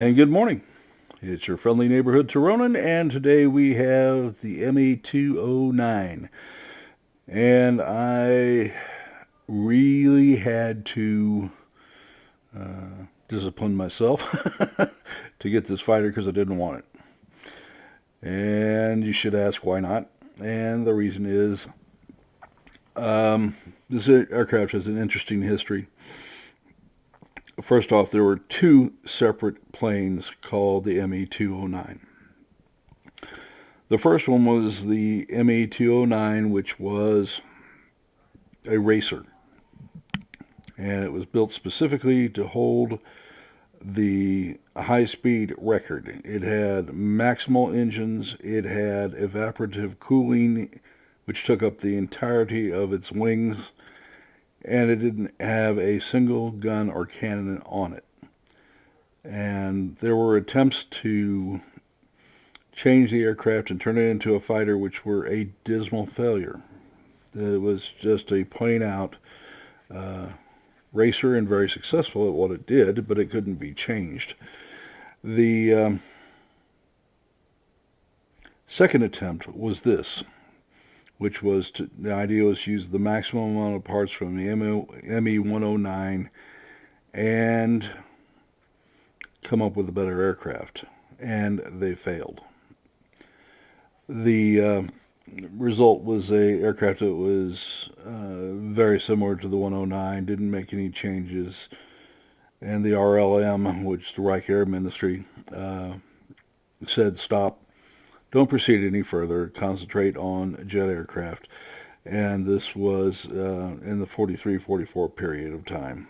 And good morning. It's your friendly neighborhood Tironan, and today we have the ME209. And I really had to discipline myself to get this fighter because I didn't want it. And you should ask why not. And the reason is this aircraft has an interesting history. First off, there were two separate planes called the ME209. The first one was the ME209, which was a racer, and it was built specifically to hold the high-speed record. It had maximal engines, it had evaporative cooling, which took up the entirety of its wings, and it didn't have a single gun or cannon on it. And there were attempts to change the aircraft and turn it into a fighter, which were a dismal failure. It was just a plain out racer and very successful at what it did, but it couldn't be changed. The second attempt was this, which was the idea was to use the maximum amount of parts from the ME-109 and come up with a better aircraft, and they failed. The result was a aircraft that was very similar to the 109, didn't make any changes, and the RLM, which is the Reich Air Ministry, said stop, don't proceed any further, concentrate on jet aircraft. And this was in the 43-44 period of time.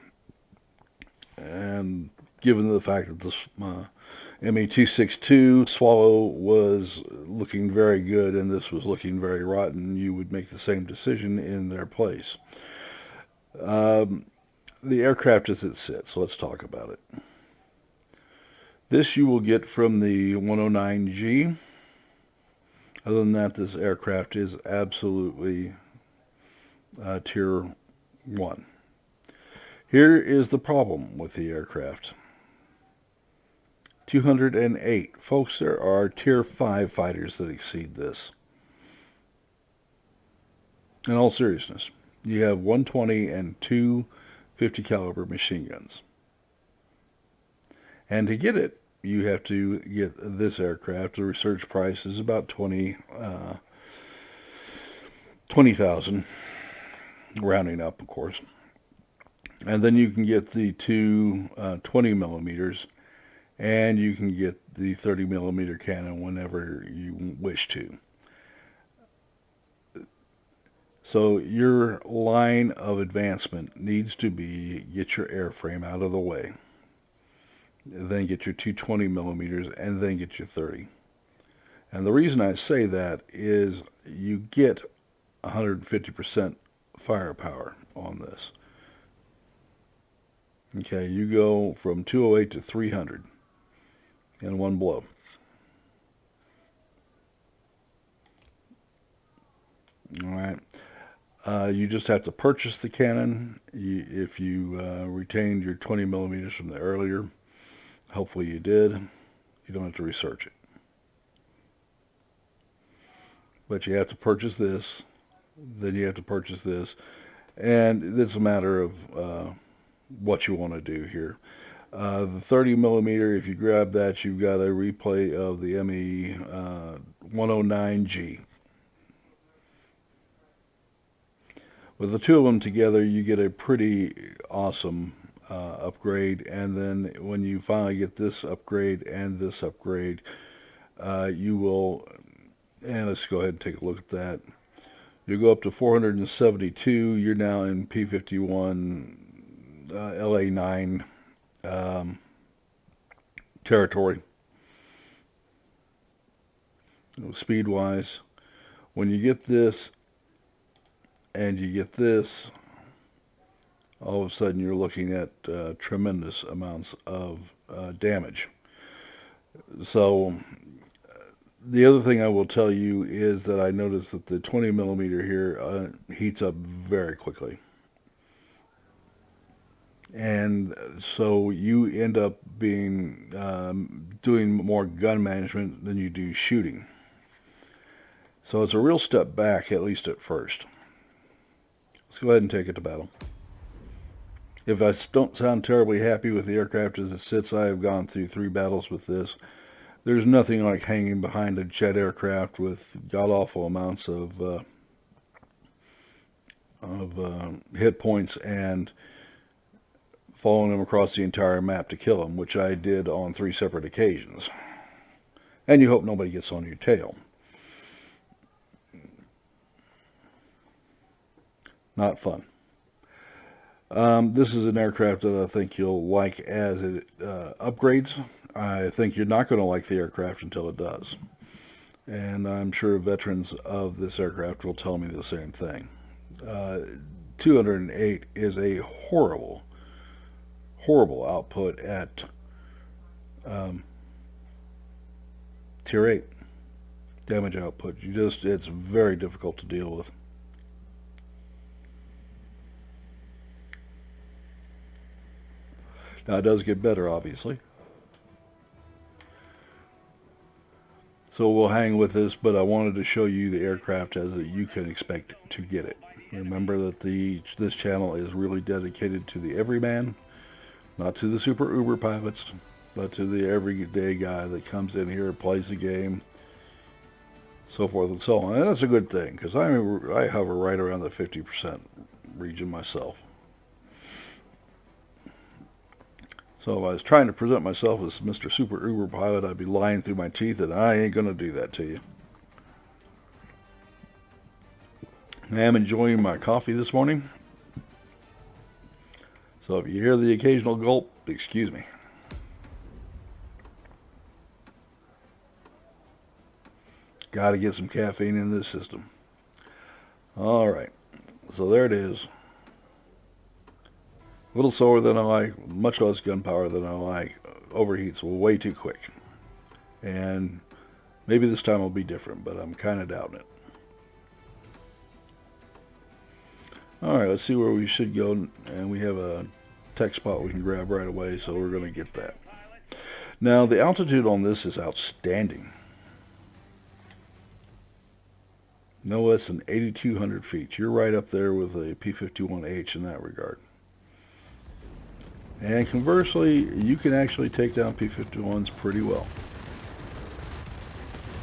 And given the fact that this ME-262 Swallow was looking very good and this was looking very rotten, you would make the same decision in their place. The aircraft as it sits, so let's talk about it. This you will get from the 109G. Other than that, this aircraft is absolutely Tier 1. Here is the problem with the aircraft. 208. Folks, there are Tier 5 fighters that exceed this. In all seriousness, you have 120 and two 50 caliber machine guns. And to get it, you have to get this aircraft. The research price is about 20,000, rounding up, of course. And then you can get the two 20 millimeters, and you can get the 30 millimeter cannon whenever you wish to. So your line of advancement needs to be get your airframe out of the way, then get your 220 millimeters, and then get your 30. And the reason I say that is you get 150% firepower on this. Okay, you go from 208 to 300 in one blow. All right. You just have to purchase the cannon. If you retained your 20 millimeters from the earlier, hopefully you did, you don't have to research it. But you have to purchase this, then you have to purchase this, and it's a matter of what you want to do here. The 30 millimeter, if you grab that, you've got a replay of the ME 109G. With the two of them together, you get a pretty awesome upgrade, and then when you finally get this upgrade and this upgrade, you will, and let's go ahead and take a look at that. You'll go up to 472. You're now in P-51 LA-9 territory, speed-wise. When you get this and you get this, all of a sudden you're looking at tremendous amounts of damage. So the other thing I will tell you is that I noticed that the 20 millimeter here heats up very quickly. And so you end up being doing more gun management than you do shooting. So it's a real step back, at least at first. Let's go ahead and take it to battle. If I don't sound terribly happy with the aircraft as it sits, I have gone through 3 battles with this. There's nothing like hanging behind a jet aircraft with god-awful amounts of hit points and following them across the entire map to kill them, which I did on 3 separate occasions. And you hope nobody gets on your tail. Not fun. This is an aircraft that I think you'll like as it upgrades. I think you're not going to like the aircraft until it does. And I'm sure veterans of this aircraft will tell me the same thing. 208 is a horrible output at tier 8 damage output. It's very difficult to deal with. Now it does get better, obviously. So we'll hang with this, but I wanted to show you the aircraft as you can expect to get it. Remember that this channel is really dedicated to the everyman, not to the super uber pilots, but to the everyday guy that comes in here, plays the game, so forth and so on. And that's a good thing, because I hover right around the 50% region myself. So if I was trying to present myself as Mr. Super Uber Pilot, I'd be lying through my teeth, and I ain't going to do that to you. I am enjoying my coffee this morning. So if you hear the occasional gulp, excuse me. Got to get some caffeine in this system. All right. So there it is. A little slower than I like, much less gunpowder than I like, overheats way too quick. And maybe this time will be different, but I'm kind of doubting it. Alright, let's see where we should go, and we have a tech spot we can grab right away, so we're going to get that. Now, the altitude on this is outstanding. No less than 8,200 feet. You're right up there with a P-51H in that regard. And conversely, you can actually take down P-51s pretty well.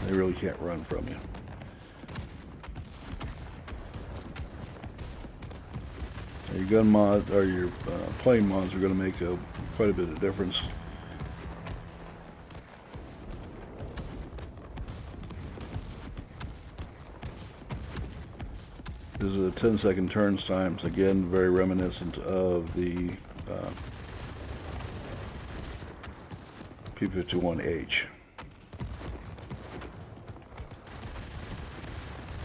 They really can't run from you. Your gun mod or your plane mods are going to make quite a bit of difference. This is a 10-second turn times, again very reminiscent of the P-51H.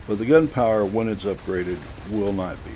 But the gunpowder, when it's upgraded, will not be.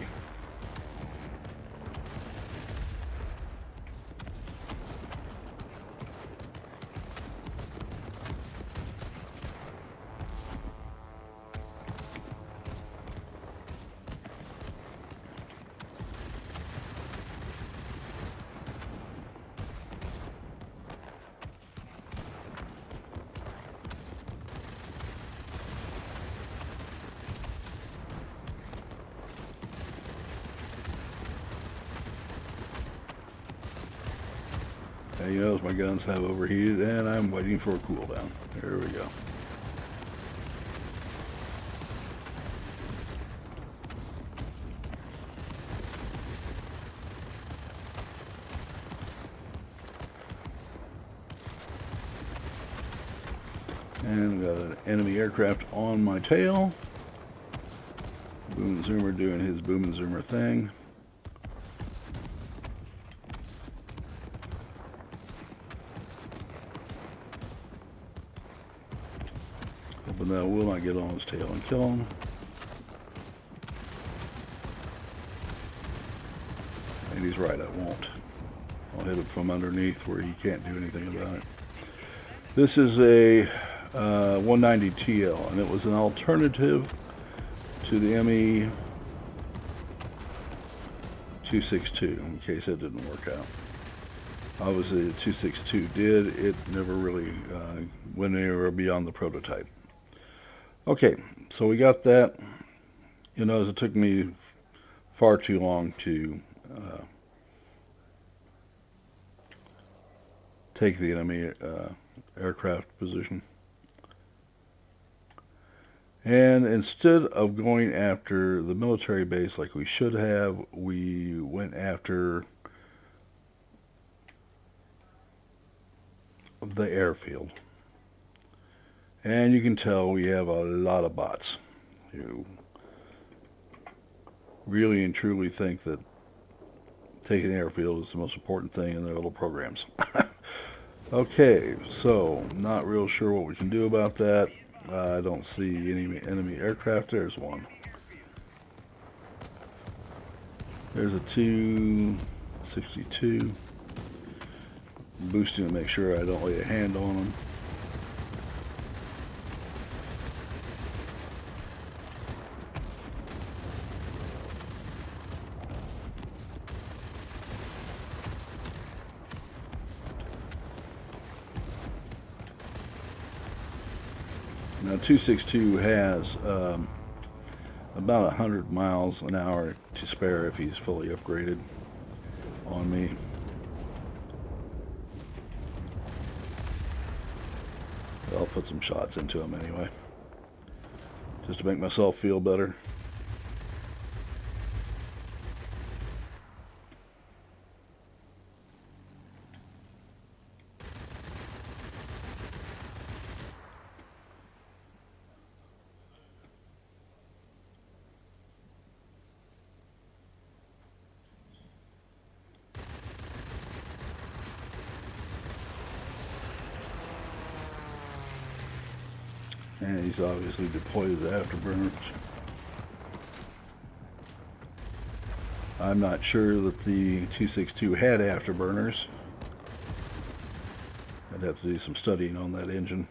You notice my guns have overheated, and I'm waiting for a cooldown. There we go. And got an enemy aircraft on my tail. Boom and Zoomer doing his boom and Zoomer thing. Hoping that will not get on his tail and kill him. And he's right, I won't. I'll hit him from underneath where he can't do anything about it. This is a 190 TL, and it was an alternative to the 262 in case that didn't work out. Obviously, the 262 did. It never really went anywhere beyond the prototype. Okay, so we got that. You know, it took me far too long to take the enemy aircraft position. And instead of going after the military base like we should have, we went after the airfield. And you can tell we have a lot of bots who really and truly think that taking the airfield is the most important thing in their little programs. Okay, so not real sure what we can do about that. I don't see any enemy aircraft. There's one. There's a 262. Boosting to make sure I don't lay a hand on them. Now 262 has about 100 miles an hour to spare if he's fully upgraded on me. I'll put some shots into him anyway, just to make myself feel better. And he's obviously deployed his afterburners. I'm not sure that the 262 had afterburners. I'd have to do some studying on that engine.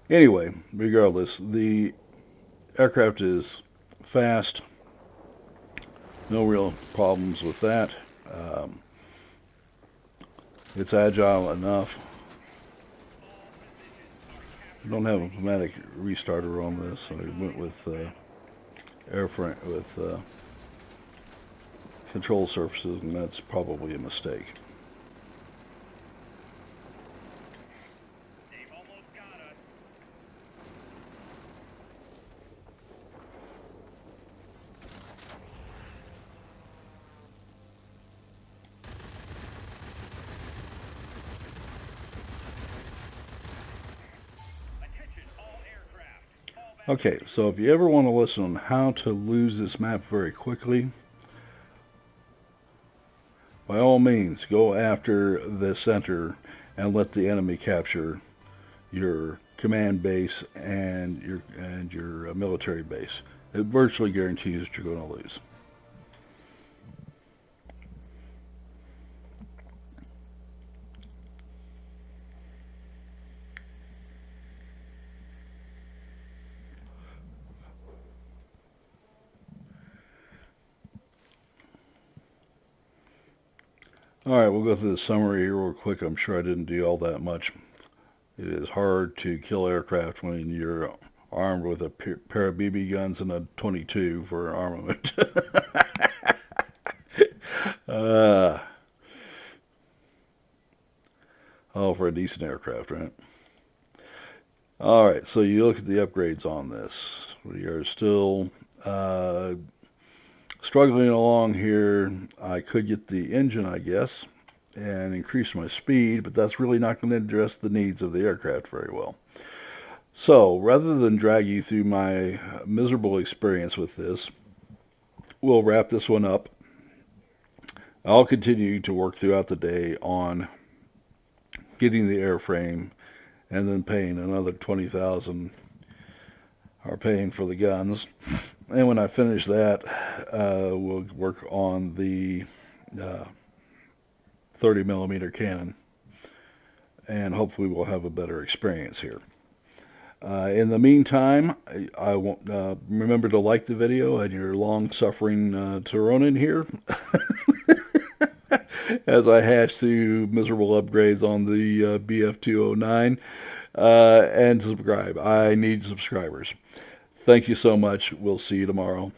Anyway, regardless, the aircraft is fast. No real problems with that. It's agile enough. I don't have a pneumatic restarter on this, so I went with airframe with control surfaces, and that's probably a mistake. Okay, so if you ever want to listen on how to lose this map very quickly, by all means, go after the center and let the enemy capture your command base and your military base. It virtually guarantees that you're going to lose. Alright, we'll go through the summary here real quick. I'm sure I didn't do all that much. It is hard to kill aircraft when you're armed with a pair of BB guns and a 22 for armament. Oh, for a decent aircraft, right? Alright, so you look at the upgrades on this. We are still struggling along here. I could get the engine, I guess, and increase my speed, but that's really not going to address the needs of the aircraft very well. So, rather than drag you through my miserable experience with this, we'll wrap this one up. I'll continue to work throughout the day on getting the airframe and then paying another $20,000 or paying for the guns. And when I finish that, we'll work on the 30 millimeter cannon, and hopefully we'll have a better experience here. In the meantime, I won't remember to like the video and your long-suffering Tironan here as I hash through miserable upgrades on the BF209 and subscribe. I need subscribers. Thank you so much. We'll see you tomorrow.